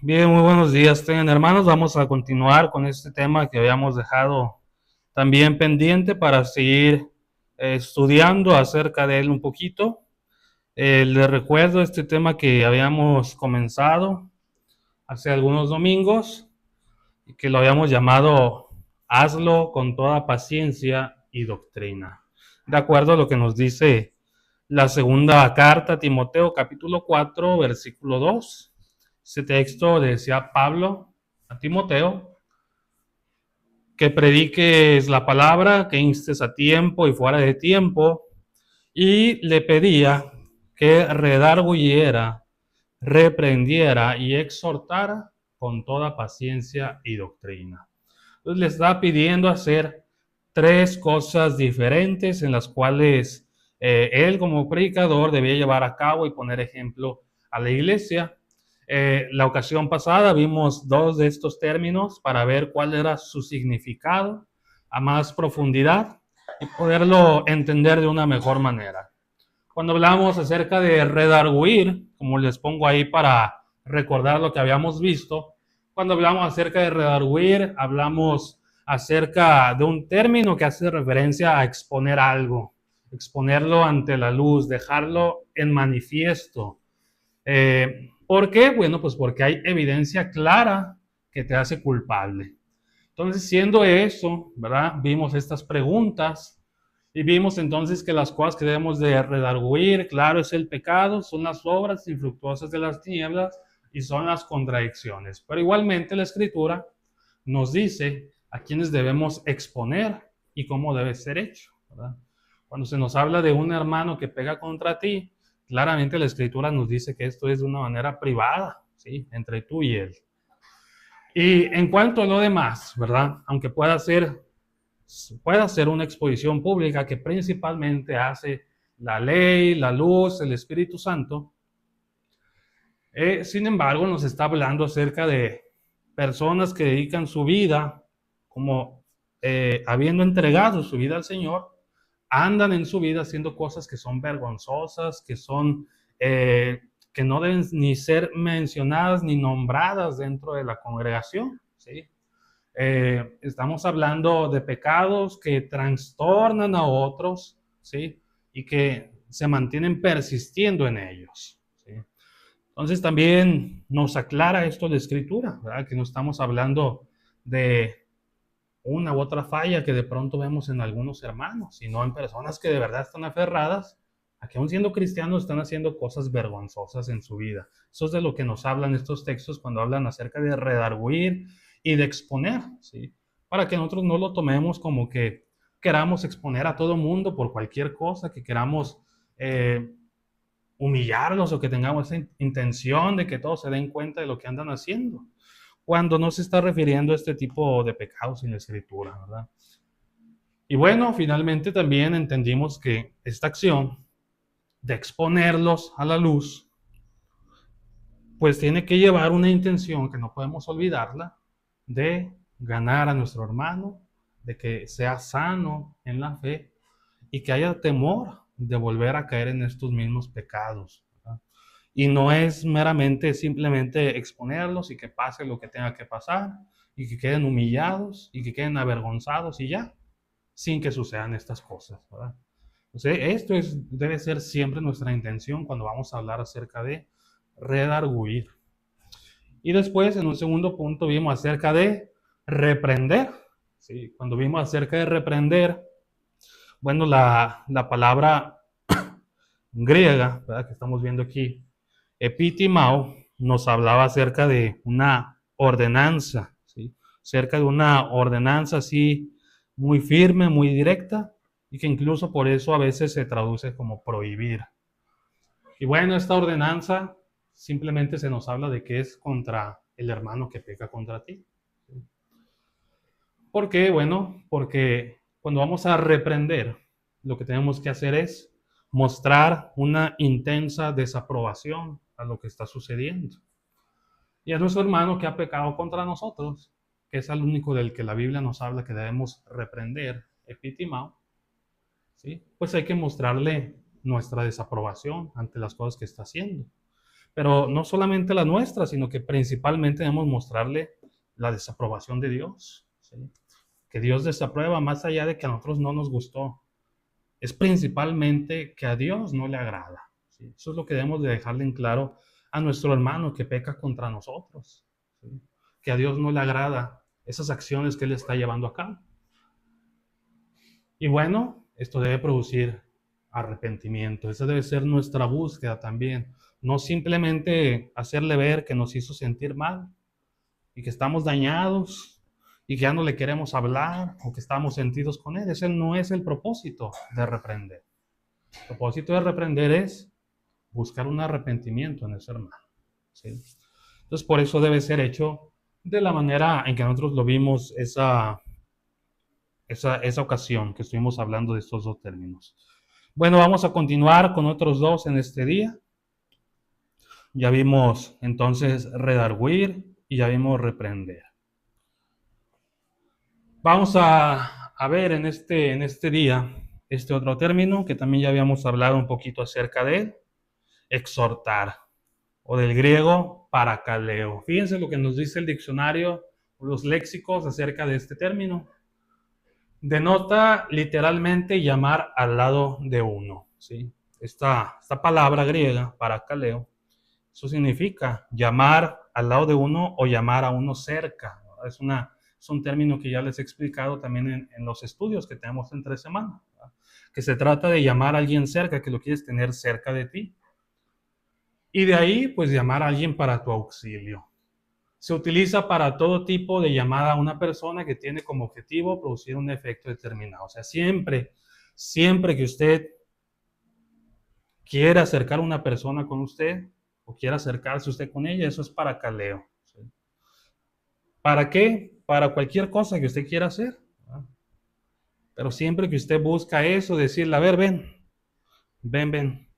Bien, muy buenos días, hermanos. Vamos a continuar con este tema que habíamos dejado también pendiente para seguir estudiando acerca de él un poquito. Les recuerdo este tema que habíamos comenzado hace algunos domingos y que lo habíamos llamado Hazlo con toda paciencia y doctrina. De acuerdo a lo que nos dice la segunda carta a Timoteo, capítulo 4, versículo 2. Ese texto decía Pablo a Timoteo, que prediques la palabra, que instes a tiempo y fuera de tiempo, y le pedía que redarguyera, reprendiera y exhortara con toda paciencia y doctrina. Entonces le está pidiendo hacer tres cosas diferentes en las cuales él como predicador debía llevar a cabo y poner ejemplo a la iglesia. La ocasión pasada vimos dos de estos términos para ver cuál era su significado a más profundidad y poderlo entender de una mejor manera. Cuando hablamos acerca de redarguir, como les pongo ahí para recordar lo que habíamos visto, cuando hablamos acerca de redarguir, hablamos acerca de un término que hace referencia a exponer algo, exponerlo ante la luz, dejarlo en manifiesto. ¿Por qué? Bueno, pues porque hay evidencia clara que te hace culpable. Entonces, siendo eso, ¿verdad? Vimos estas preguntas y vimos entonces que las cosas que debemos de redarguir, claro, es el pecado, son las obras infructuosas de las tinieblas y son las contradicciones. Pero igualmente la Escritura nos dice a quienes debemos exponer y cómo debe ser hecho, ¿verdad? Cuando se nos habla de un hermano que pega contra ti, claramente la Escritura nos dice que esto es de una manera privada, ¿sí? Entre tú y él. Y en cuanto a lo demás, ¿verdad? Aunque pueda ser una exposición pública que principalmente hace la ley, la luz, el Espíritu Santo, sin embargo nos está hablando acerca de personas que dedican su vida como habiendo entregado su vida al Señor, andan en su vida haciendo cosas que son vergonzosas, que son que no deben ni ser mencionadas ni nombradas dentro de la congregación, ¿sí? Estamos hablando de pecados que trastornan a otros, ¿sí? Y que se mantienen persistiendo en ellos, ¿sí? Entonces también nos aclara esto de Escritura, ¿verdad? Que no estamos hablando de una u otra falla que de pronto vemos en algunos hermanos, sino en personas que de verdad están aferradas a que aún siendo cristianos están haciendo cosas vergonzosas en su vida. Eso es de lo que nos hablan estos textos cuando hablan acerca de redarguir y de exponer, ¿sí? Para que nosotros no lo tomemos como que queramos exponer a todo mundo por cualquier cosa, que queramos humillarlos o que tengamos esa intención de que todos se den cuenta de lo que andan haciendo, cuando no se está refiriendo a este tipo de pecados en la Escritura, ¿verdad? Y bueno, finalmente también entendimos que esta acción de exponerlos a la luz, pues tiene que llevar una intención que no podemos olvidarla, de ganar a nuestro hermano, de que sea sano en la fe y que haya temor de volver a caer en estos mismos pecados, ¿verdad? Y no es meramente simplemente exponerlos y que pase lo que tenga que pasar y que queden humillados y que queden avergonzados y ya, sin que sucedan estas cosas, ¿verdad? O sea, debe ser siempre nuestra intención cuando vamos a hablar acerca de redarguir. Y después, en un segundo punto, vimos acerca de reprender. ¿Sí? Cuando vimos acerca de reprender, bueno, la palabra griega, ¿verdad? Que estamos viendo aquí, epitimao, nos hablaba acerca de una ordenanza, ¿sí? Cerca de una ordenanza así muy firme, muy directa, y que incluso por eso a veces se traduce como prohibir. Y bueno, esta ordenanza simplemente se nos habla de que es contra el hermano que peca contra ti. ¿Por qué? Bueno, porque cuando vamos a reprender, lo que tenemos que hacer es mostrar una intensa desaprobación a lo que está sucediendo. Y a nuestro hermano que ha pecado contra nosotros, que es el único del que la Biblia nos habla que debemos reprender, epitimao, ¿sí? Pues hay que mostrarle nuestra desaprobación ante las cosas que está haciendo. Pero no solamente la nuestra, sino que principalmente debemos mostrarle la desaprobación de Dios, ¿sí? Que Dios desaprueba más allá de que a nosotros no nos gustó. Es principalmente que a Dios no le agrada, ¿sí? Eso es lo que debemos de dejarle en claro a nuestro hermano que peca contra nosotros, ¿sí? Que a Dios no le agrada esas acciones que Él está llevando a cabo. Y bueno, esto debe producir arrepentimiento. Esa debe ser nuestra búsqueda también. No simplemente hacerle ver que nos hizo sentir mal y que estamos dañados y que ya no le queremos hablar o que estamos sentidos con Él. Ese no es el propósito de reprender. El propósito de reprender es buscar un arrepentimiento en ese hermano, ¿sí? Entonces, por eso debe ser hecho de la manera en que nosotros lo vimos esa ocasión que estuvimos hablando de estos dos términos. Bueno, vamos a continuar con otros dos en este día. Ya vimos entonces redarguir y ya vimos reprender. Vamos a ver en este día este otro término que también ya habíamos hablado un poquito acerca de él, exhortar, o del griego parakaleo. Fíjense lo que nos dice el diccionario, los léxicos acerca de este término. Denota literalmente llamar al lado de uno, ¿sí? Esta palabra griega, parakaleo, eso significa llamar al lado de uno o llamar a uno cerca. Es un término que ya les he explicado también en los estudios que tenemos entre semana, ¿verdad? Que se trata de llamar a alguien cerca, que lo quieres tener cerca de ti. Y de ahí, pues llamar a alguien para tu auxilio. Se utiliza para todo tipo de llamada a una persona que tiene como objetivo producir un efecto determinado. O sea, siempre que usted quiera acercar a una persona con usted o quiera acercarse usted con ella, eso es parakaleo, ¿sí? ¿Para qué? Para cualquier cosa que usted quiera hacer, ¿verdad? Pero siempre que usted busca eso, decirle, a ver, ven,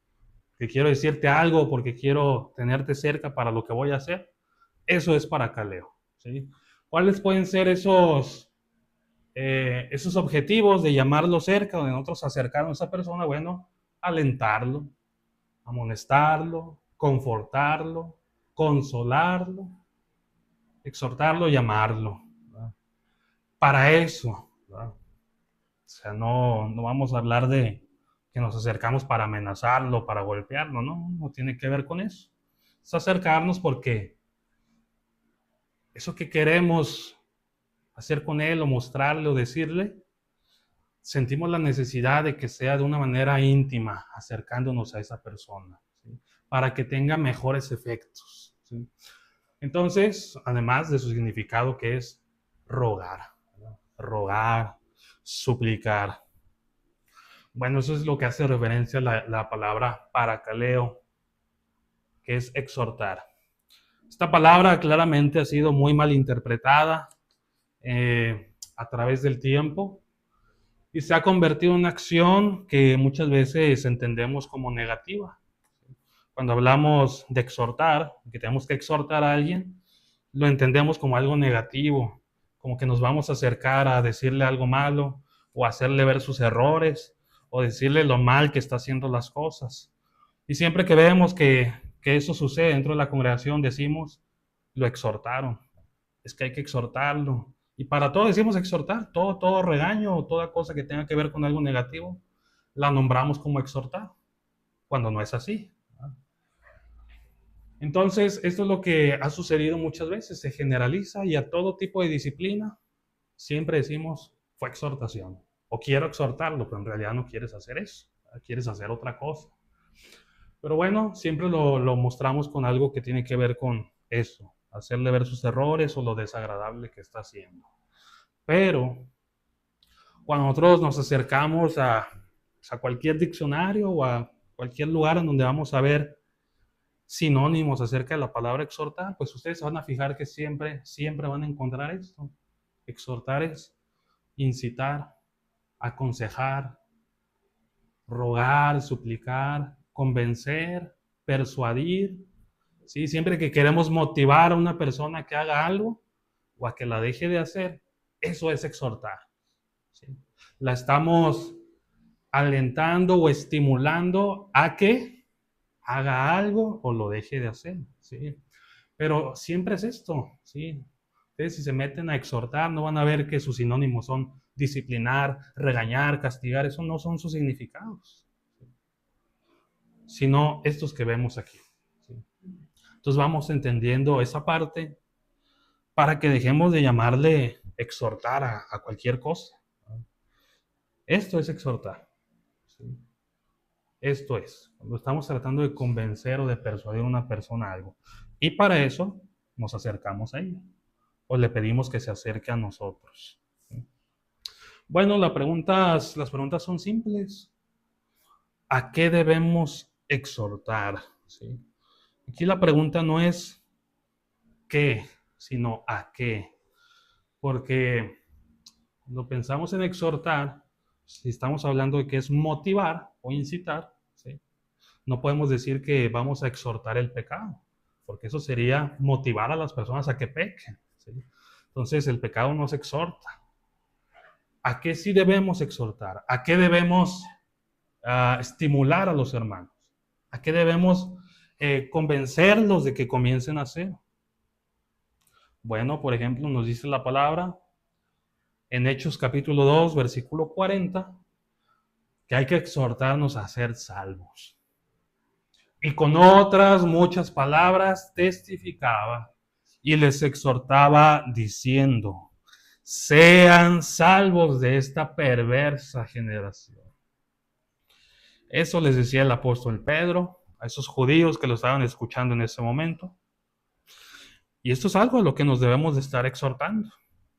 que quiero decirte algo porque quiero tenerte cerca para lo que voy a hacer, eso es parakaleo, ¿sí? ¿Cuáles pueden ser esos objetivos de llamarlo cerca o de nosotros acercarnos a esa persona? Bueno, alentarlo, amonestarlo, confortarlo, consolarlo, exhortarlo, llamarlo, ¿verdad? Para eso, ¿verdad? O sea, no vamos a hablar de que nos acercamos para amenazarlo, para golpearlo, no tiene que ver con eso. Es acercarnos porque eso que queremos hacer con él o mostrarle o decirle, sentimos la necesidad de que sea de una manera íntima, acercándonos a esa persona, ¿sí? Para que tenga mejores efectos, ¿sí? Entonces, además de su significado que es rogar, ¿verdad? Rogar, suplicar. Bueno, eso es lo que hace referencia a la palabra parakaleo, que es exhortar. Esta palabra claramente ha sido muy mal interpretada a través del tiempo y se ha convertido en una acción que muchas veces entendemos como negativa. Cuando hablamos de exhortar, que tenemos que exhortar a alguien, lo entendemos como algo negativo, como que nos vamos a acercar a decirle algo malo o hacerle ver sus errores o decirle lo mal que está haciendo las cosas. Y siempre que vemos que eso sucede dentro de la congregación, decimos, lo exhortaron. Es que hay que exhortarlo. Y para todo decimos exhortar, todo regaño o toda cosa que tenga que ver con algo negativo, la nombramos como exhortar, cuando no es así. Entonces, esto es lo que ha sucedido muchas veces, se generaliza y a todo tipo de disciplina siempre decimos, fue exhortación, o quiero exhortarlo, pero en realidad no quieres hacer eso, quieres hacer otra cosa. Pero bueno, siempre lo mostramos con algo que tiene que ver con eso, hacerle ver sus errores o lo desagradable que está haciendo. Pero cuando nosotros nos acercamos a cualquier diccionario o a cualquier lugar en donde vamos a ver sinónimos acerca de la palabra exhortar, pues ustedes se van a fijar que siempre van a encontrar esto. Exhortar es incitar, aconsejar, rogar, suplicar, convencer, persuadir, ¿sí? Siempre que queremos motivar a una persona que haga algo o a que la deje de hacer, eso es exhortar, ¿sí? La estamos alentando o estimulando a que haga algo o lo deje de hacer, ¿sí? Pero siempre es esto, ¿sí? Ustedes si se meten a exhortar, no van a ver que sus sinónimos son disciplinar, regañar, castigar, eso no son sus significados, sino estos que vemos aquí, ¿sí? Entonces vamos entendiendo esa parte para que dejemos de llamarle exhortar a cualquier cosa. Esto es exhortar, ¿sí? Esto es, cuando estamos tratando de convencer o de persuadir a una persona a algo. Y para eso nos acercamos a ella, o le pedimos que se acerque a nosotros, ¿sí? Bueno, las preguntas son simples. ¿A qué debemos exhortar? ¿Sí? Aquí la pregunta no es qué, sino a qué. Porque cuando pensamos en exhortar, si estamos hablando de que es motivar o incitar, ¿sí? No podemos decir que vamos a exhortar el pecado, porque eso sería motivar a las personas a que pequen, ¿sí? Entonces el pecado no se exhorta. ¿A qué sí debemos exhortar? ¿A qué debemos estimular a los hermanos? ¿A qué debemos convencerlos de que comiencen a hacer? Bueno, por ejemplo, nos dice la palabra en Hechos capítulo 2, versículo 40, que hay que exhortarnos a ser salvos. Y con otras muchas palabras testificaba y les exhortaba diciendo, sean salvos de esta perversa generación. Eso les decía el apóstol Pedro a esos judíos que lo estaban escuchando en ese momento. Y esto es algo a lo que nos debemos de estar exhortando,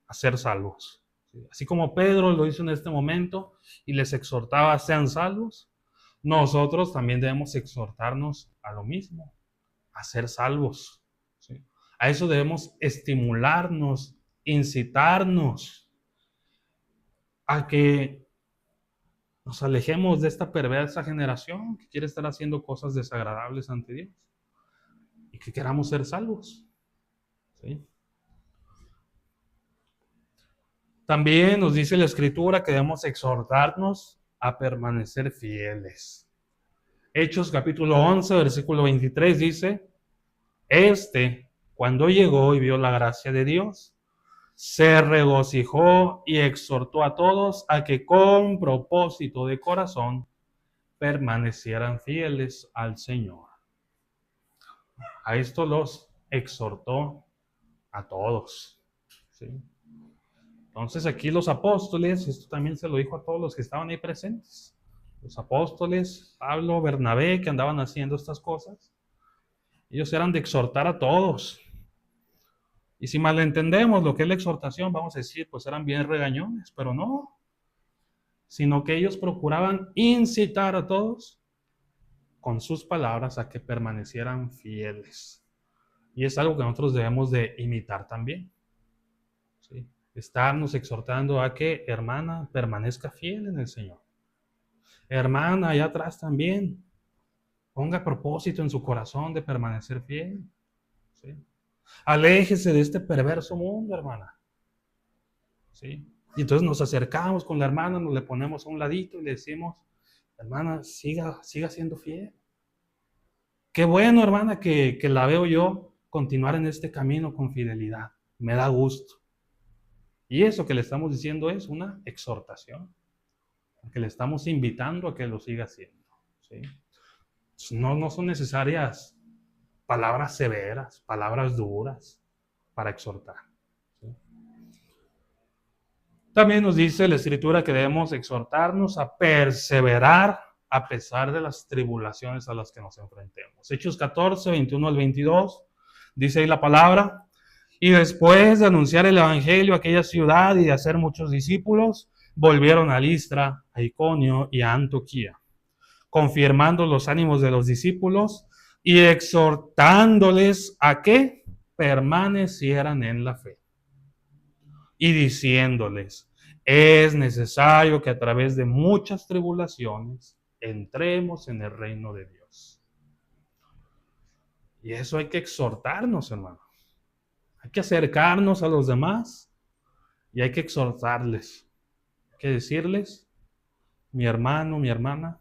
a ser salvos. Así como Pedro lo hizo en este momento y les exhortaba, sean salvos, nosotros también debemos exhortarnos a lo mismo, a ser salvos, ¿sí? A eso debemos estimularnos, incitarnos a que nos alejemos de esta perversa generación que quiere estar haciendo cosas desagradables ante Dios y que queramos ser salvos, ¿sí? También nos dice la Escritura que debemos exhortarnos a permanecer fieles. Hechos capítulo 11, versículo 23 dice, cuando llegó y vio la gracia de Dios, se regocijó y exhortó a todos a que con propósito de corazón permanecieran fieles al Señor. A esto los exhortó a todos, ¿sí? Entonces aquí los apóstoles, esto también se lo dijo a todos los que estaban ahí presentes, los apóstoles, Pablo, Bernabé, que andaban haciendo estas cosas, ellos eran de exhortar a todos. Y si malentendemos lo que es la exhortación, vamos a decir, pues eran bien regañones, pero no, sino que ellos procuraban incitar a todos con sus palabras a que permanecieran fieles. Y es algo que nosotros debemos de imitar también, ¿sí? Estarnos exhortando a que, hermana, permanezca fiel en el Señor. Hermana, allá atrás también, ponga propósito en su corazón de permanecer fiel, ¿sí? Aléjese de este perverso mundo, hermana, ¿sí? Y entonces nos acercamos con la hermana, nos le ponemos a un ladito y le decimos, hermana, siga siendo fiel. Qué bueno, hermana, que la veo yo continuar en este camino con fidelidad. Me da gusto. Y eso que le estamos diciendo es una exhortación, que le estamos invitando a que lo siga haciendo, ¿sí? No son necesarias palabras severas, palabras duras para exhortar, ¿sí? También nos dice la Escritura que debemos exhortarnos a perseverar a pesar de las tribulaciones a las que nos enfrentemos. Hechos 14, 21 al 22, dice ahí la palabra, y después de anunciar el evangelio a aquella ciudad y de hacer muchos discípulos, volvieron a Listra, a Iconio y a Antioquía, confirmando los ánimos de los discípulos y exhortándoles a que permanecieran en la fe. Y diciéndoles, es necesario que a través de muchas tribulaciones entremos en el reino de Dios. Y eso hay que exhortarnos, hermano. Hay que acercarnos a los demás y hay que exhortarles. Hay que decirles, mi hermano, mi hermana,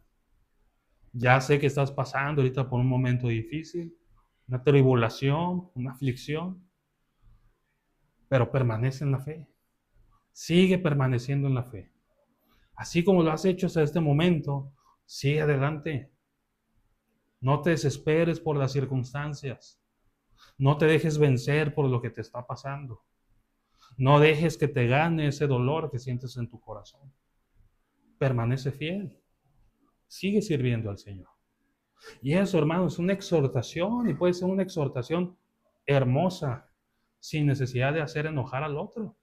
Ya sé que estás pasando ahorita por un momento difícil, una tribulación, una aflicción, pero permanece en la fe. Sigue permaneciendo en la fe. Así como lo has hecho hasta este momento, sigue adelante. No te desesperes por las circunstancias. No te dejes vencer por lo que te está pasando. No dejes que te gane ese dolor que sientes en tu corazón. Permanece fiel. Sigue sirviendo al Señor. Y eso, hermano, es una exhortación y puede ser una exhortación hermosa, sin necesidad de hacer enojar al otro.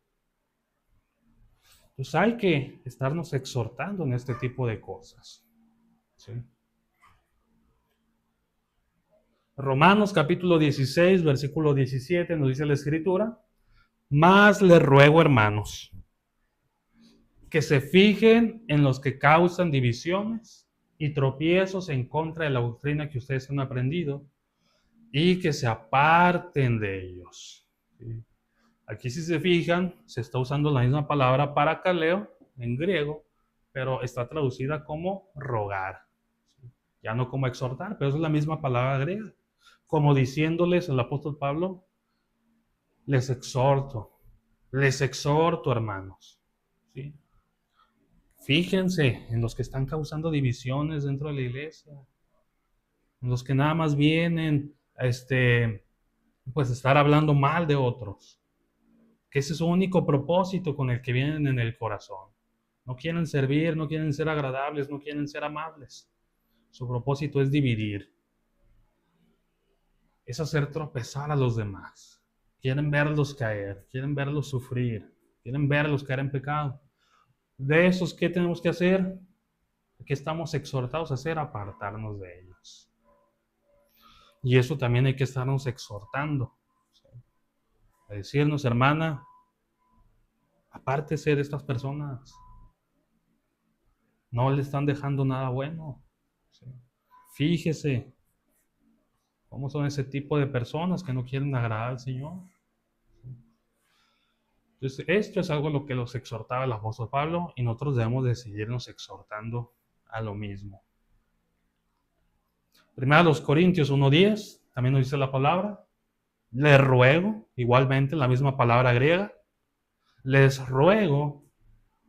Pues hay que estarnos exhortando en este tipo de cosas. ¿Sí? Romanos capítulo 16, versículo 17 nos dice la Escritura: más les ruego, hermanos, que se fijen en los que causan divisiones y tropiezos en contra de la doctrina que ustedes han aprendido y que se aparten de ellos. ¿Sí? Aquí, si se fijan, se está usando la misma palabra parakaleo en griego, pero está traducida como rogar. ¿Sí? Ya no como exhortar, pero es la misma palabra griega. Como diciéndoles el apóstol Pablo: les exhorto, hermanos. ¿Sí? Fíjense en los que están causando divisiones dentro de la iglesia, en los que nada más vienen a pues estar hablando mal de otros, que ese es su único propósito con el que vienen en el corazón. No quieren servir, no quieren ser agradables, no quieren ser amables. Su propósito es dividir, es hacer tropezar a los demás. Quieren verlos caer, quieren verlos sufrir, quieren verlos caer en pecado. De esos, ¿qué tenemos que hacer? ¿Qué estamos exhortados a hacer? Apartarnos de ellos. Y eso también hay que estarnos exhortando. ¿Sí? A decirnos, hermana, apártese de estas personas. No le están dejando nada bueno. ¿Sí? Fíjese cómo son ese tipo de personas que no quieren agradar al Señor. Entonces, esto es algo a lo que los exhortaba el apóstol Pablo y nosotros debemos de seguirnos exhortando a lo mismo. Primero, los Corintios 1:10, también nos dice la palabra: les ruego, igualmente la misma palabra griega, les ruego,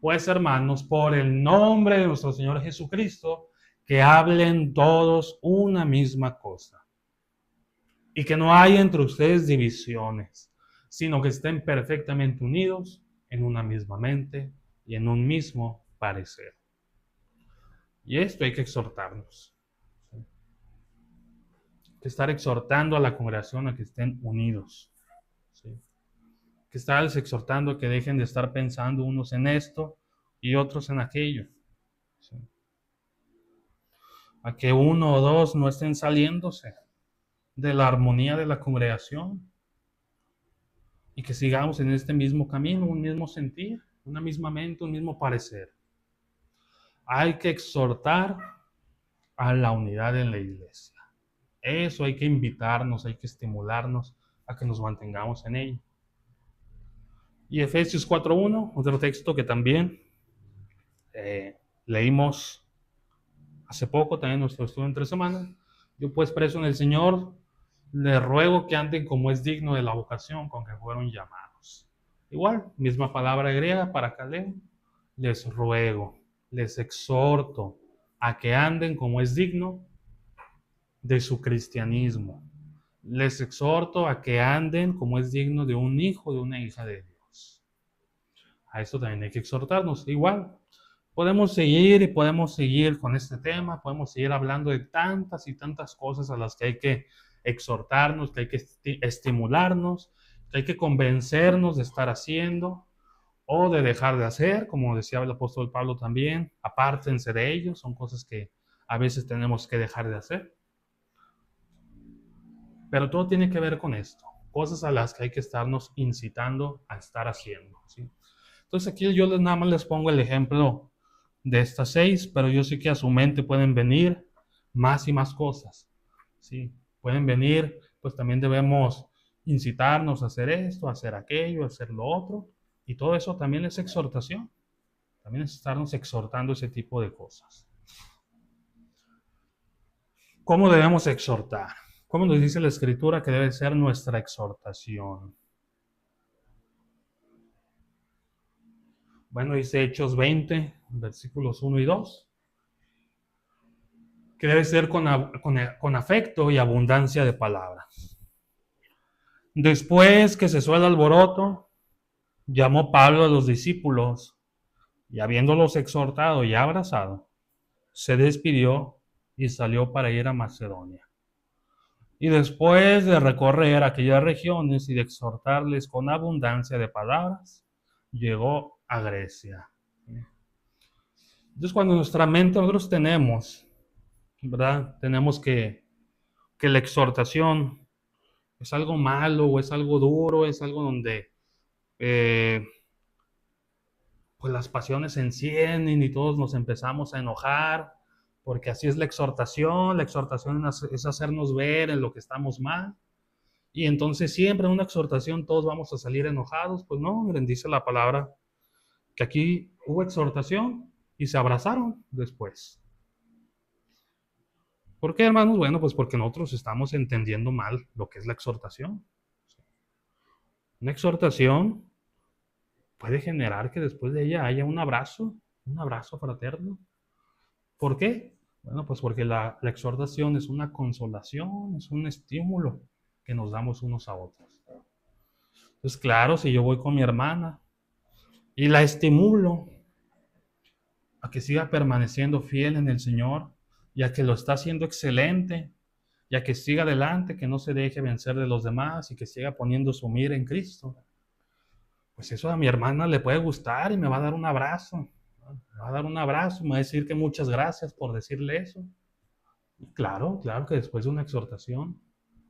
pues hermanos, por el nombre de nuestro Señor Jesucristo, que hablen todos una misma cosa y que no haya entre ustedes divisiones, sino que estén perfectamente unidos en una misma mente y en un mismo parecer. Y esto hay que exhortarnos. ¿Sí? Hay que estar exhortando a la congregación a que estén unidos. ¿Sí? Que estarles exhortando a que dejen de estar pensando unos en esto y otros en aquello. ¿Sí? A que uno o dos no estén saliéndose de la armonía de la congregación y que sigamos en este mismo camino, un mismo sentir, una misma mente, un mismo parecer. Hay que exhortar a la unidad en la iglesia. Eso hay que invitarnos, hay que estimularnos a que nos mantengamos en ello. Y Efesios 4:1, otro texto que también leímos hace poco, también nuestro estudio entre semanas. Yo pues, preso en el Señor, les ruego que anden como es digno de la vocación con que fueron llamados. Igual, misma palabra griega para caleo. Les ruego, les exhorto a que anden como es digno de su cristianismo. Les exhorto a que anden como es digno de un hijo, de una hija de Dios. A esto también hay que exhortarnos. Igual, podemos seguir y podemos seguir con este tema, podemos seguir hablando de tantas y tantas cosas a las que hay que exhortarnos, que hay que estimularnos, que hay que convencernos de estar haciendo o de dejar de hacer, como decía el apóstol Pablo también: apártense de ellos, son cosas que a veces tenemos que dejar de hacer. Pero todo tiene que ver con esto, cosas a las que hay que estarnos incitando a estar haciendo, ¿sí? Entonces aquí yo nada más les pongo el ejemplo de estas 6, pero yo sé que a su mente pueden venir más y más cosas, ¿sí? Pueden venir, pues también debemos incitarnos a hacer esto, a hacer aquello, a hacer lo otro, y todo eso también es exhortación, también es estarnos exhortando ese tipo de cosas. ¿Cómo debemos exhortar? ¿Cómo nos dice la Escritura que debe ser nuestra exhortación? Bueno, dice Hechos 20, versículos 1 y 2, que debe ser con afecto y abundancia de palabras. Después que cesó el alboroto, llamó Pablo a los discípulos y habiéndolos exhortado y abrazado, se despidió y salió para ir a Macedonia. Y después de recorrer aquellas regiones y de exhortarles con abundancia de palabras, llegó a Grecia. Entonces, cuando nuestra mente nosotros tenemos, ¿verdad? Tenemos que la exhortación es algo malo o es algo duro, es algo donde pues las pasiones se encienden y todos nos empezamos a enojar, porque así es la exhortación es hacernos ver en lo que estamos mal, y entonces siempre en una exhortación todos vamos a salir enojados. Pues no, miren, dice la palabra que aquí hubo exhortación y se abrazaron después. ¿Por qué, hermanos? Bueno, pues porque nosotros estamos entendiendo mal lo que es la exhortación. Una exhortación puede generar que después de ella haya un abrazo fraterno. ¿Por qué? Bueno, pues porque la exhortación es una consolación, es un estímulo que nos damos unos a otros. Entonces, claro, si yo voy con mi hermana y la estimulo a que siga permaneciendo fiel en el Señor, y a que lo está haciendo excelente, y a que siga adelante, que no se deje vencer de los demás y que siga poniendo su mira en Cristo, pues eso a mi hermana le puede gustar y me va a dar un abrazo. Me va a dar un abrazo, me va a decir que muchas gracias por decirle eso. Y claro que después de una exhortación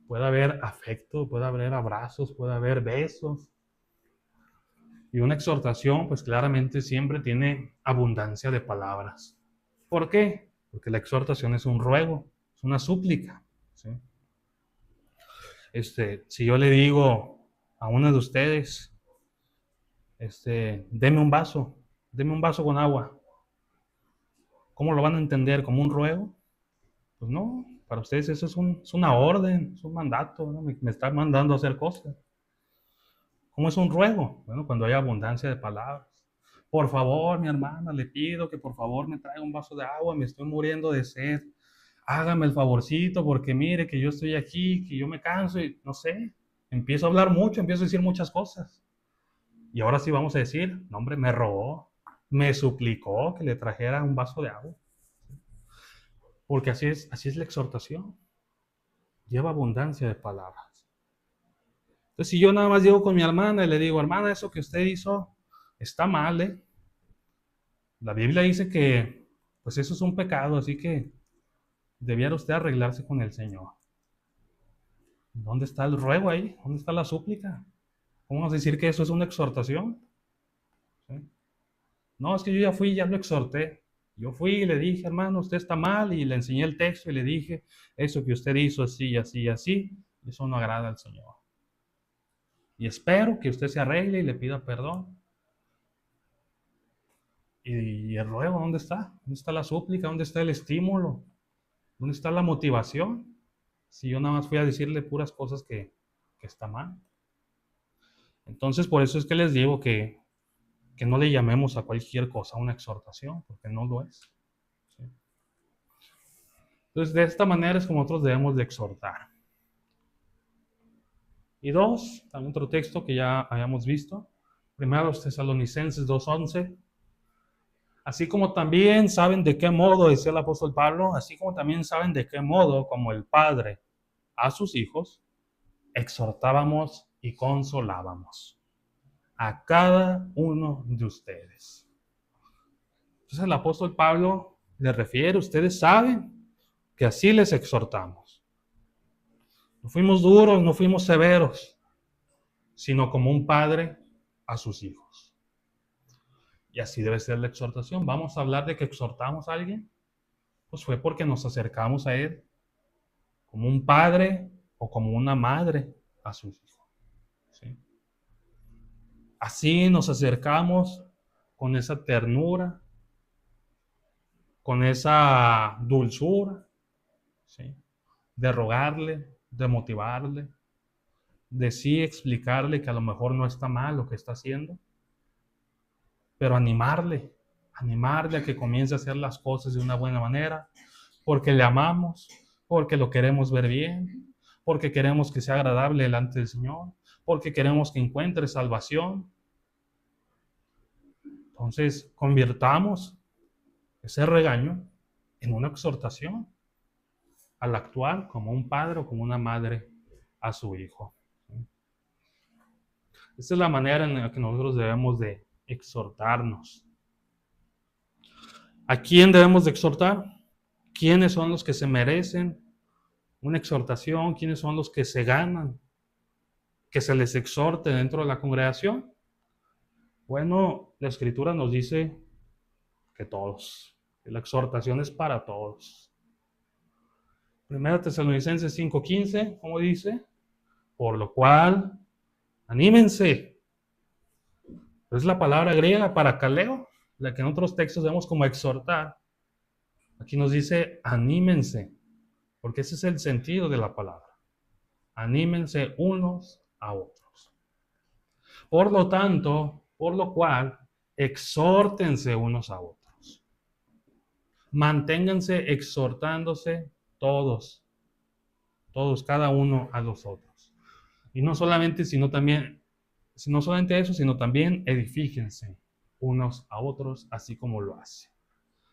puede haber afecto, puede haber abrazos, puede haber besos. Y una exhortación, pues claramente siempre tiene abundancia de palabras. ¿Por qué? Porque la exhortación es un ruego, es una súplica. ¿Sí? Si yo le digo a uno de ustedes, deme un vaso con agua, ¿cómo lo van a entender? ¿Como un ruego? Pues no, para ustedes eso es una orden, es un mandato, ¿no? Me está mandando a hacer cosas. ¿Cómo es un ruego? Bueno, cuando hay abundancia de palabras. Por favor, mi hermana, le pido que por favor me traiga un vaso de agua, me estoy muriendo de sed. Hágame el favorcito, porque mire que yo estoy aquí, que yo me canso y no sé, empiezo a hablar mucho, empiezo a decir muchas cosas. Y ahora sí vamos a decir, no hombre, me rogó, me suplicó que le trajera un vaso de agua. Porque así es la exhortación. Lleva abundancia de palabras. Entonces, si yo nada más llego con mi hermana y le digo, hermana, eso que usted hizo está mal, ¿eh? La Biblia dice que, pues eso es un pecado, así que debiera usted arreglarse con el Señor. ¿Dónde está el ruego ahí? ¿Dónde está la súplica? ¿Cómo vamos a decir que eso es una exhortación? ¿Sí? No, es que yo ya fui, ya lo exhorté. Yo fui y le dije, hermano, usted está mal, y le enseñé el texto y le dije, eso que usted hizo así, así, así, eso no agrada al Señor. Y espero que usted se arregle y le pida perdón. ¿Y el ruego dónde está? ¿Dónde está la súplica? ¿Dónde está el estímulo? ¿Dónde está la motivación? Si yo nada más fui a decirle puras cosas que está mal. Entonces, por eso es que les digo que no le llamemos a cualquier cosa una exhortación, porque no lo es. ¿Sí? Entonces, de esta manera es como nosotros debemos de exhortar. Y dos, también otro texto que ya habíamos visto, primero los Tesalonicenses 2:11. Así como también saben de qué modo, decía el apóstol Pablo, así como también saben de qué modo, como el Padre a sus hijos, exhortábamos y consolábamos a cada uno de ustedes. Entonces el apóstol Pablo le refiere, ustedes saben que así les exhortamos. No fuimos duros, no fuimos severos, sino como un padre a sus hijos. Y así debe ser la exhortación. Vamos a hablar de que exhortamos a alguien. Pues fue porque nos acercamos a él como un padre o como una madre a sus hijos. ¿Sí? Así nos acercamos con esa ternura, con esa dulzura, ¿sí? de rogarle, de motivarle, de sí explicarle que a lo mejor no está mal lo que está haciendo, pero animarle a que comience a hacer las cosas de una buena manera, porque le amamos, porque lo queremos ver bien, porque queremos que sea agradable delante del Señor, porque queremos que encuentre salvación. Entonces, convirtamos ese regaño en una exhortación al actuar como un padre o como una madre a su hijo. Esta es la manera en la que nosotros debemos de exhortarnos. ¿A quién debemos de exhortar? ¿Quiénes son los que se merecen una exhortación? ¿Quiénes son los que se ganan que se les exhorte dentro de la congregación? Bueno, la Escritura nos dice que todos, que la exhortación es para todos. Primera Tesalonicenses 5:15, ¿cómo dice? Por lo cual, anímense. Es la palabra griega para kaleo, la que en otros textos vemos como exhortar. Aquí nos dice anímense, porque ese es el sentido de la palabra. Anímense unos a otros. Por lo tanto, por lo cual, exhórtense unos a otros. Manténganse exhortándose todos, cada uno a los otros. Y no solamente, no solamente eso, sino también edifíquense unos a otros, así como lo hace.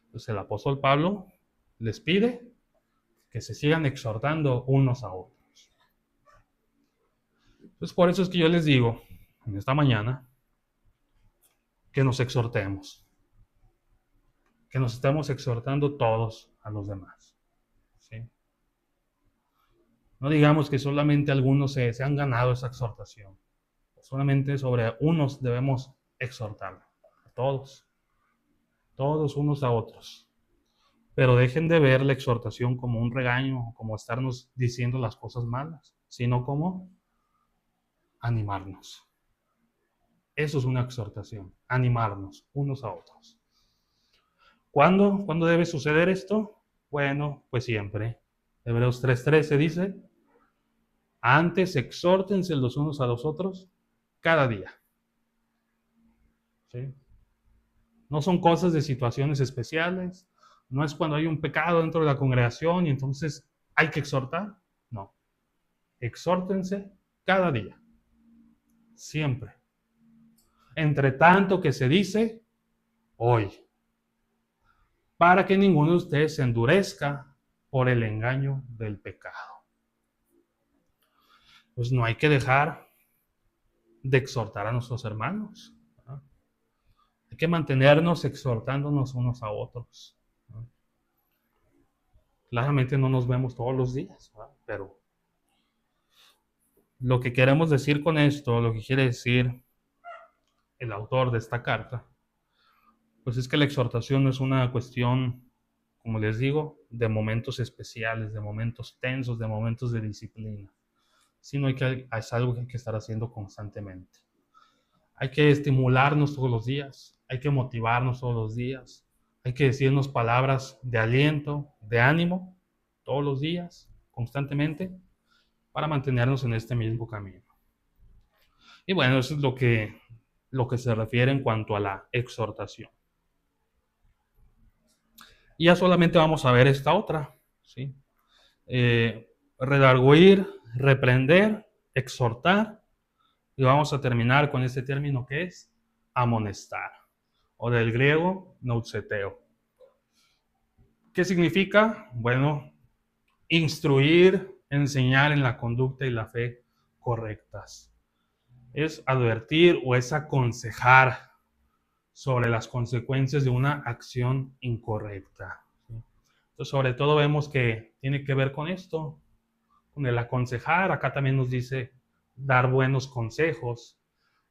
Entonces el apóstol Pablo les pide que se sigan exhortando unos a otros. Entonces por eso es que yo les digo en esta mañana que nos exhortemos, que nos estemos exhortando todos a los demás. ¿Sí? No digamos que solamente algunos se han ganado esa exhortación. Solamente sobre unos debemos exhortar. A todos. Todos unos a otros. Pero dejen de ver la exhortación como un regaño, como estarnos diciendo las cosas malas, sino como animarnos. Eso es una exhortación, animarnos unos a otros. ¿Cuándo? ¿Cuándo debe suceder esto? Bueno, pues siempre. Hebreos 3:13 dice, antes exhórtense los unos a los otros cada día. ¿Sí? No son cosas de situaciones especiales, no es cuando hay un pecado dentro de la congregación y entonces hay que exhortar. No, exhórtense cada día, siempre. Entre tanto que se dice hoy, para que ninguno de ustedes se endurezca por el engaño del pecado. Pues no hay que dejar de exhortar a nuestros hermanos, ¿no? Hay que mantenernos exhortándonos unos a otros, ¿no? Claramente no nos vemos todos los días, ¿no? Pero lo que queremos decir con esto, lo que quiere decir el autor de esta carta, pues es que la exhortación no es una cuestión, como les digo, de momentos especiales, de momentos tensos, de momentos de disciplina, sino es algo que hay que estar haciendo constantemente. Hay que estimularnos todos los días, hay que motivarnos todos los días, hay que decirnos palabras de aliento, de ánimo, todos los días, constantemente, para mantenernos en este mismo camino. Y bueno, eso es lo que se refiere en cuanto a la exhortación. Y ya solamente vamos a ver esta otra, ¿sí? Redarguir, reprender, exhortar, y vamos a terminar con este término que es amonestar, o del griego noutseteo. ¿Qué significa? Bueno, instruir, enseñar en la conducta y la fe correctas. Es advertir o es aconsejar sobre las consecuencias de una acción incorrecta. Entonces, sobre todo vemos que tiene que ver con esto, con el aconsejar. Acá también nos dice dar buenos consejos.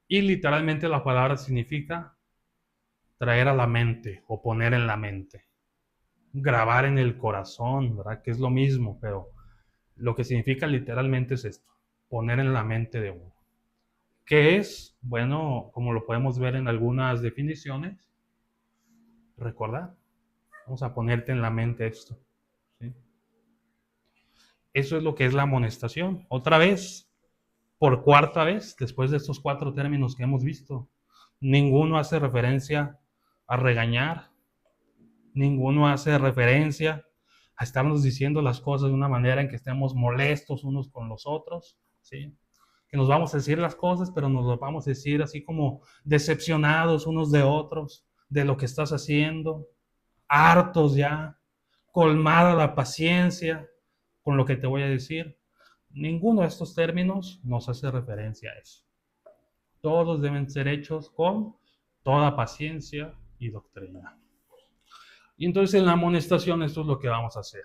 Y literalmente la palabra significa traer a la mente o poner en la mente. Grabar en el corazón, ¿verdad? Que es lo mismo, pero lo que significa literalmente es esto, poner en la mente de uno. ¿Qué es? Bueno, como lo podemos ver en algunas definiciones, recordar. Vamos a ponerte en la mente esto, ¿sí? Eso es lo que es la amonestación. Otra vez, por cuarta vez, después de estos 4 términos que hemos visto, ninguno hace referencia a regañar, ninguno hace referencia a estarnos diciendo las cosas de una manera en que estemos molestos unos con los otros, ¿sí? Que nos vamos a decir las cosas, pero nos lo vamos a decir así como decepcionados unos de otros, de lo que estás haciendo, hartos ya, colmada la paciencia con lo que te voy a decir. Ninguno de estos términos nos hace referencia a eso. Todos deben ser hechos con toda paciencia y doctrina. Y entonces en la amonestación esto es lo que vamos a hacer.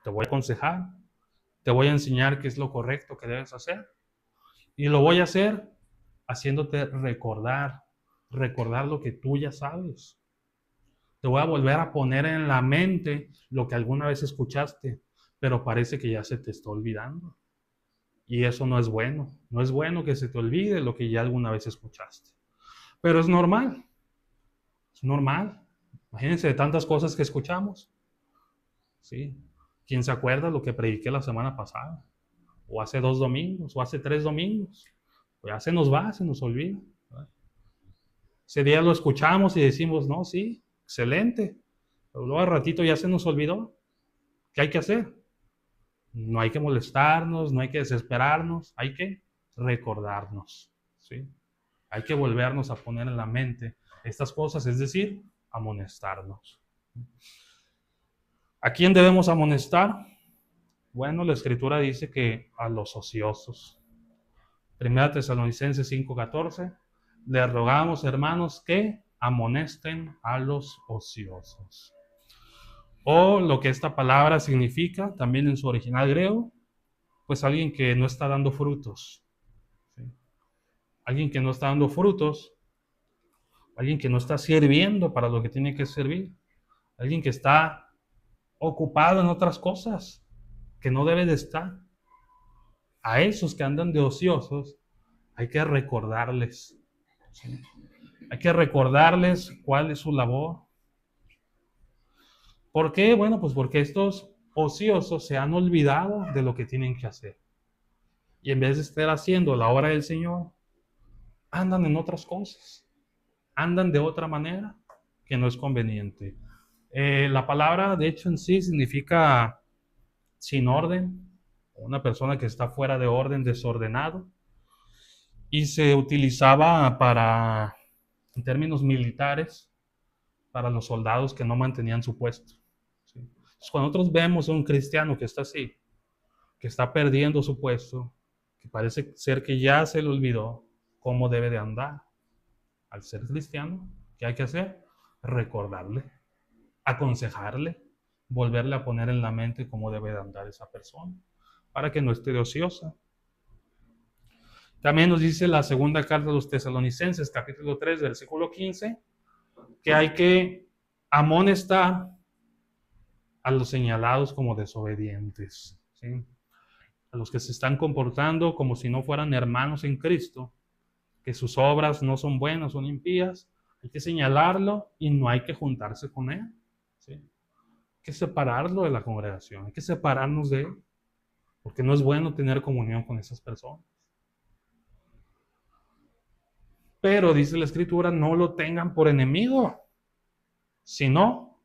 Te voy a aconsejar, te voy a enseñar qué es lo correcto que debes hacer. Y lo voy a hacer haciéndote recordar lo que tú ya sabes. Te voy a volver a poner en la mente lo que alguna vez escuchaste, pero parece que ya se te está olvidando. Y eso no es bueno. No es bueno que se te olvide lo que ya alguna vez escuchaste. Pero es normal. Es normal. Imagínense de tantas cosas que escuchamos. ¿Sí? ¿Quién se acuerda lo que prediqué la semana pasada? O hace 2 domingos, o hace 3 domingos. Pues ya se nos va, se nos olvida. Ese día lo escuchamos y decimos, no, sí, excelente. Pero luego al ratito ya se nos olvidó. ¿Qué hay que hacer? No hay que molestarnos, no hay que desesperarnos, hay que recordarnos, ¿sí? Hay que volvernos a poner en la mente estas cosas, es decir, amonestarnos. ¿A quién debemos amonestar? Bueno, la Escritura dice que a los ociosos. 1 Tesalonicenses 5:14, le rogamos, hermanos, que amonesten a los ociosos. O lo que esta palabra significa, también en su original griego, pues alguien que no está dando frutos. ¿Sí? Alguien que no está dando frutos, alguien que no está sirviendo para lo que tiene que servir, alguien que está ocupado en otras cosas, que no debe de estar. A esos que andan de ociosos, hay que recordarles. ¿Sí? Hay que recordarles cuál es su labor. ¿Por qué? Bueno, pues porque estos ociosos se han olvidado de lo que tienen que hacer. Y en vez de estar haciendo la obra del Señor, andan en otras cosas. Andan de otra manera que no es conveniente. La palabra, de hecho, en sí significa sin orden, una persona que está fuera de orden, desordenado, y se utilizaba para, en términos militares, para los soldados que no mantenían su puesto. ¿Sí? Entonces, cuando nosotros vemos a un cristiano que está así, que está perdiendo su puesto, que parece ser que ya se le olvidó cómo debe de andar, al ser cristiano, ¿qué hay que hacer? Recordarle, aconsejarle, volverle a poner en la mente cómo debe de andar esa persona, para que no esté de ociosa. También nos dice la segunda carta de los Tesalonicenses, capítulo 3, versículo 15, que hay que amonestar a los señalados como desobedientes, ¿sí? A los que se están comportando como si no fueran hermanos en Cristo, que sus obras no son buenas, son impías, hay que señalarlo y no hay que juntarse con él, ¿sí? Hay que separarlo de la congregación, hay que separarnos de él, porque no es bueno tener comunión con esas personas. Pero dice la Escritura, no lo tengan por enemigo, sino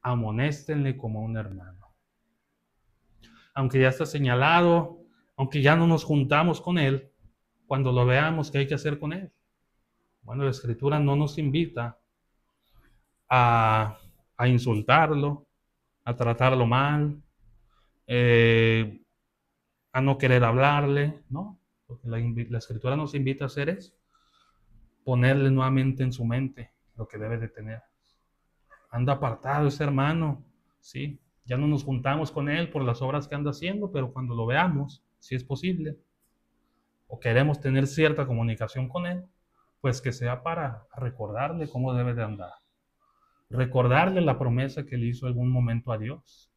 amonéstenle como un hermano. Aunque ya está señalado, aunque ya no nos juntamos con él, cuando lo veamos, ¿qué hay que hacer con él? Bueno, la Escritura no nos invita a insultarlo, a tratarlo mal, a no querer hablarle, ¿no? Porque la Escritura nos invita a hacer es ponerle nuevamente en su mente lo que debe de tener. Anda apartado ese hermano, ¿sí? Ya no nos juntamos con él por las obras que anda haciendo, pero cuando lo veamos, si es posible, o queremos tener cierta comunicación con él, pues que sea para recordarle cómo debe de andar. Recordarle la promesa que le hizo algún momento a Dios.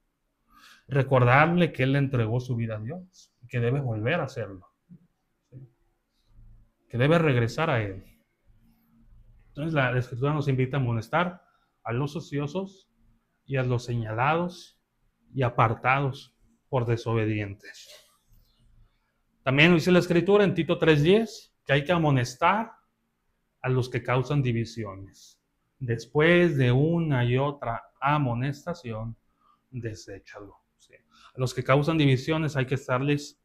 Recordarle que él le entregó su vida a Dios, que debe volver a hacerlo, ¿sí? Que debe regresar a él. Entonces la Escritura nos invita a amonestar a los ociosos y a los señalados y apartados por desobedientes. También dice la Escritura en Tito 3:10 que hay que amonestar a los que causan divisiones. Después de una y otra amonestación, deséchalo. ¿Sí? A los que causan divisiones hay que estarles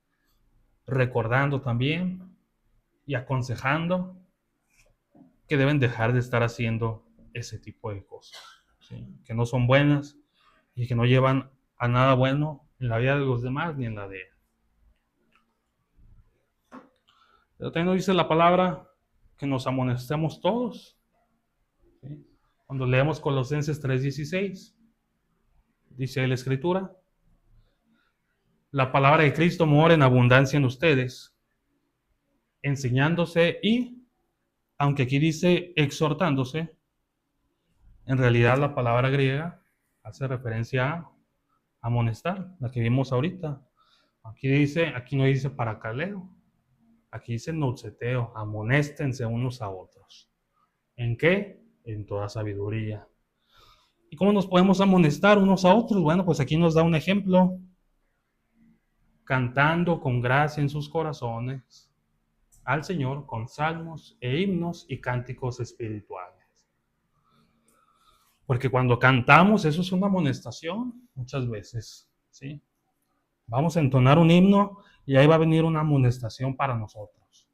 recordando también y aconsejando que deben dejar de estar haciendo ese tipo de cosas, ¿sí? Que no son buenas y que no llevan a nada bueno en la vida de los demás ni en la de él. Pero también nos dice la palabra que nos amonestemos todos, ¿sí? Cuando leemos Colosenses 3:16, dice la Escritura: la palabra de Cristo mora en abundancia en ustedes, enseñándose y, aunque aquí dice exhortándose, en realidad la palabra griega hace referencia a amonestar, la que vimos ahorita. Aquí no dice paracaleo, aquí dice nouseteo, amonéstense unos a otros. ¿En qué? En toda sabiduría. ¿Y cómo nos podemos amonestar unos a otros? Bueno, pues aquí nos da un ejemplo: cantando con gracia en sus corazones al Señor con salmos e himnos y cánticos espirituales. Porque cuando cantamos, eso es una amonestación muchas veces, ¿sí? Vamos a entonar un himno y ahí va a venir una amonestación para nosotros.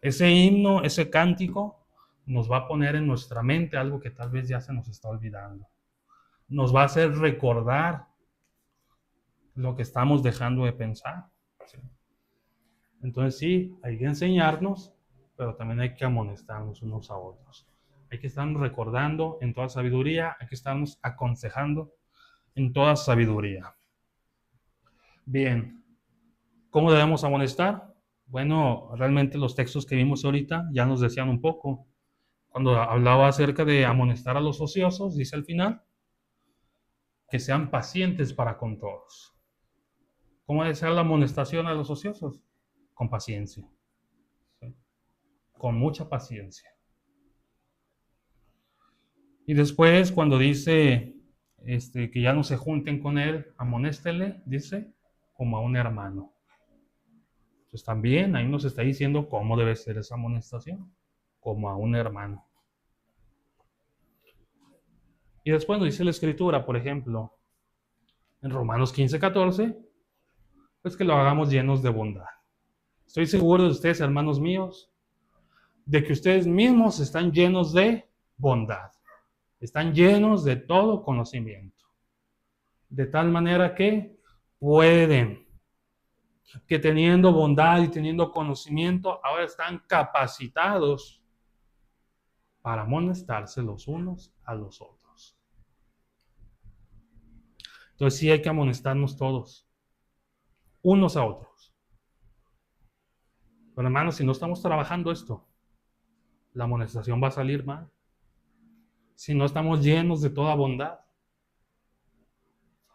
Ese himno, ese cántico, nos va a poner en nuestra mente algo que tal vez ya se nos está olvidando. Nos va a hacer recordar lo que estamos dejando de pensar, ¿sí? Entonces sí, hay que enseñarnos, pero también hay que amonestarnos unos a otros. Hay que estarnos recordando en toda sabiduría, hay que estarnos aconsejando en toda sabiduría. Bien, ¿cómo debemos amonestar? Bueno, realmente los textos que vimos ahorita ya nos decían un poco. Cuando hablaba acerca de amonestar a los ociosos, dice al final, que sean pacientes para con todos. ¿Cómo debe ser la amonestación a los ociosos? Con paciencia, ¿sí? Con mucha paciencia. Y después, cuando dice que ya no se junten con él, amonéstele, dice, como a un hermano. Entonces también ahí nos está diciendo cómo debe ser esa amonestación, como a un hermano. Y después nos dice la Escritura, por ejemplo, en Romanos 15:14, pues que lo hagamos llenos de bondad. Estoy seguro de ustedes, hermanos míos, de que ustedes mismos están llenos de bondad. Están llenos de todo conocimiento. De tal manera que pueden, que teniendo bondad y teniendo conocimiento, ahora están capacitados para amonestarse los unos a los otros. Entonces sí hay que amonestarnos todos, unos a otros. Pero hermanos, si no estamos trabajando esto, la amonestación va a salir mal. Si no estamos llenos de toda bondad.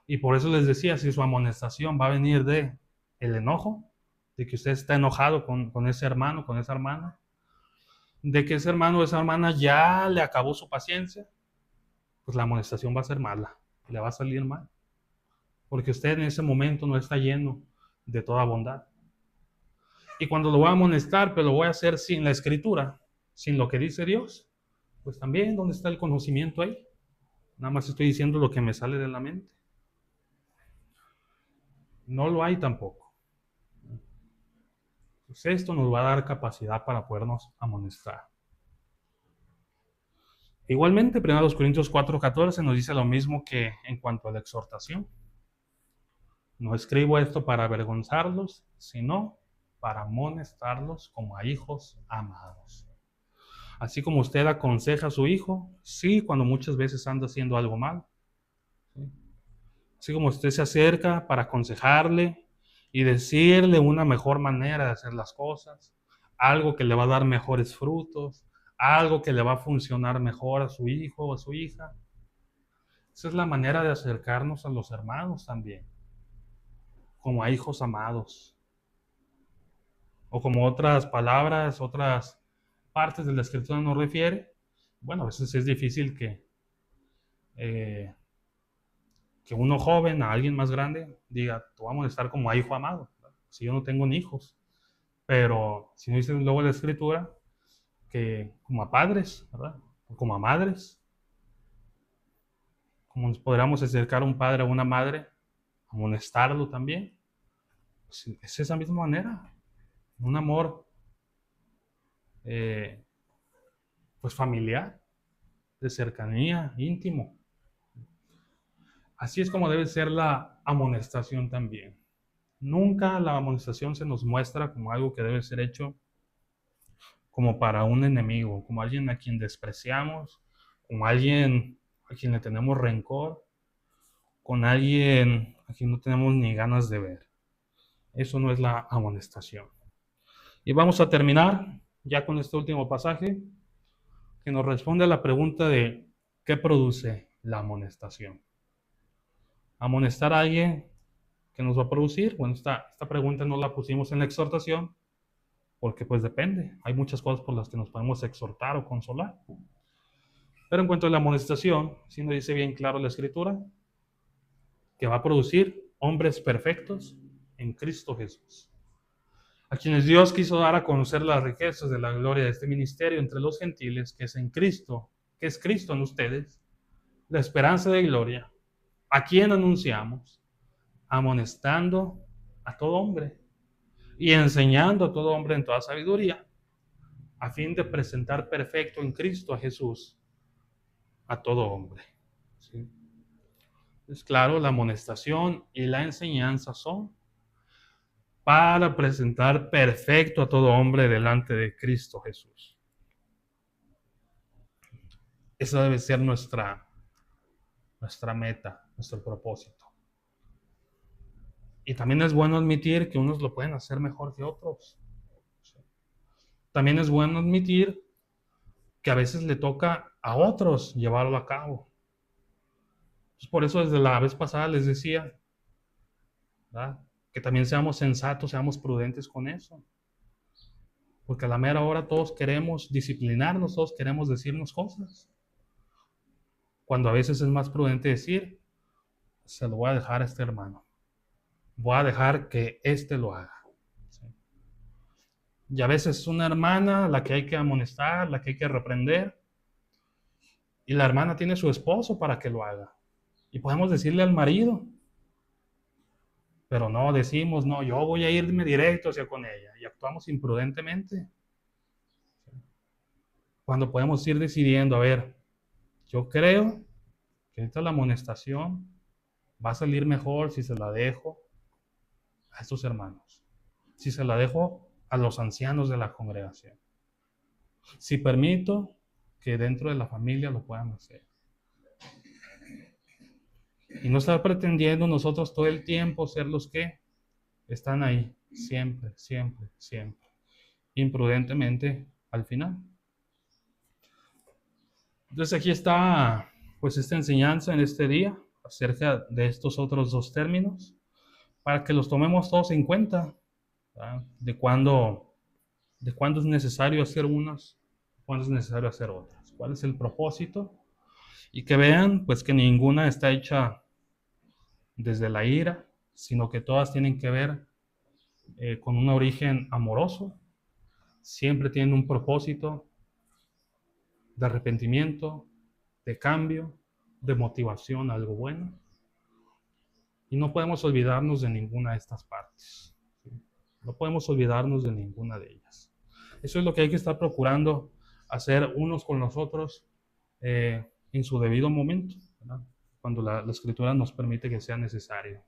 Y por eso les decía, si su amonestación va a venir de el enojo, de que usted está enojado con ese hermano, con esa hermana, de que ese hermano o esa hermana ya le acabó su paciencia, pues la amonestación va a ser mala, le va a salir mal. Porque usted en ese momento no está lleno de toda bondad. Y cuando lo voy a amonestar, pero lo voy a hacer sin la Escritura, sin lo que dice Dios, pues también, ¿dónde está el conocimiento ahí? Nada más estoy diciendo lo que me sale de la mente. No lo hay tampoco. Pues esto nos va a dar capacidad para podernos amonestar. Igualmente, 1 Corintios 4:14 nos dice lo mismo que en cuanto a la exhortación. No escribo esto para avergonzarlos, sino para amonestarlos como a hijos amados. Así como usted aconseja a su hijo, sí, cuando muchas veces anda haciendo algo mal. ¿Sí? Así como usted se acerca para aconsejarle y decirle una mejor manera de hacer las cosas, algo que le va a dar mejores frutos, algo que le va a funcionar mejor a su hijo o a su hija. Esa es la manera de acercarnos a los hermanos también, como a hijos amados. O como otras palabras, otras partes de la Escritura nos refiere. Bueno, a veces es difícil que que uno joven a alguien más grande diga, te voy a molestar como a hijo amado, ¿verdad? Si yo no tengo ni hijos. Pero si no dice luego la escritura, que como a padres, ¿verdad? O como a madres, como nos podríamos acercar a un padre o una madre, amonestarlo también. Pues es esa misma manera, un amor eh, pues familiar, de cercanía, íntimo. Así es como debe ser la amonestación también. Nunca la amonestación se nos muestra como algo que debe ser hecho como para un enemigo, como alguien a quien despreciamos, como alguien a quien le tenemos rencor, con alguien a quien no tenemos ni ganas de ver. Eso no es la amonestación. Y vamos a terminar ya con este último pasaje que nos responde a la pregunta de ¿qué produce la amonestación? Amonestar a alguien que nos va a producir. Bueno, esta pregunta no la pusimos en la exhortación porque pues depende. Hay muchas cosas por las que nos podemos exhortar o consolar. Pero en cuanto a la amonestación, sí nos dice bien claro la Escritura que va a producir hombres perfectos en Cristo Jesús, a quienes Dios quiso dar a conocer las riquezas de la gloria de este ministerio entre los gentiles, que es en Cristo, que es Cristo en ustedes, la esperanza de gloria, a quien anunciamos, amonestando a todo hombre y enseñando a todo hombre en toda sabiduría, a fin de presentar perfecto en Cristo a Jesús a todo hombre. ¿Sí? Es claro, la amonestación y la enseñanza son para presentar perfecto a todo hombre delante de Cristo Jesús. Esa debe ser nuestra meta, nuestro propósito. Y también es bueno admitir que unos lo pueden hacer mejor que otros. También es bueno admitir que a veces le toca a otros llevarlo a cabo. Pues por eso desde la vez pasada les decía, ¿verdad?, que también seamos sensatos, seamos prudentes con eso. Porque a la mera hora todos queremos disciplinarnos, todos queremos decirnos cosas. Cuando a veces es más prudente decir, se lo voy a dejar a este hermano. Voy a dejar que éste lo haga. ¿Sí? Y a veces es una hermana la que hay que amonestar, la que hay que reprender. Y la hermana tiene su esposo para que lo haga. Y podemos decirle al marido. Pero no decimos, no, yo voy a irme directo hacia con ella. Y actuamos imprudentemente. Cuando podemos ir decidiendo, a ver, yo creo que esta la amonestación va a salir mejor si se la dejo a estos hermanos, si se la dejo a los ancianos de la congregación, si permito que dentro de la familia lo puedan hacer. Y no estar pretendiendo nosotros todo el tiempo ser los que están ahí, siempre, siempre, siempre, imprudentemente al final. Entonces aquí está pues esta enseñanza en este día acerca de estos otros dos términos, para que los tomemos todos en cuenta, ¿verdad? De cuándo es necesario hacer unas, cuándo es necesario hacer otras, cuál es el propósito, y que vean pues que ninguna está hecha desde la ira, sino que todas tienen que ver con un origen amoroso, siempre tienen un propósito de arrepentimiento, de cambio, de motivación a algo bueno. Y no podemos olvidarnos de ninguna de estas partes. ¿Sí? No podemos olvidarnos de ninguna de ellas. Eso es lo que hay que estar procurando hacer unos con los otros en su debido momento, ¿verdad? Cuando la Escritura nos permite que sea necesario.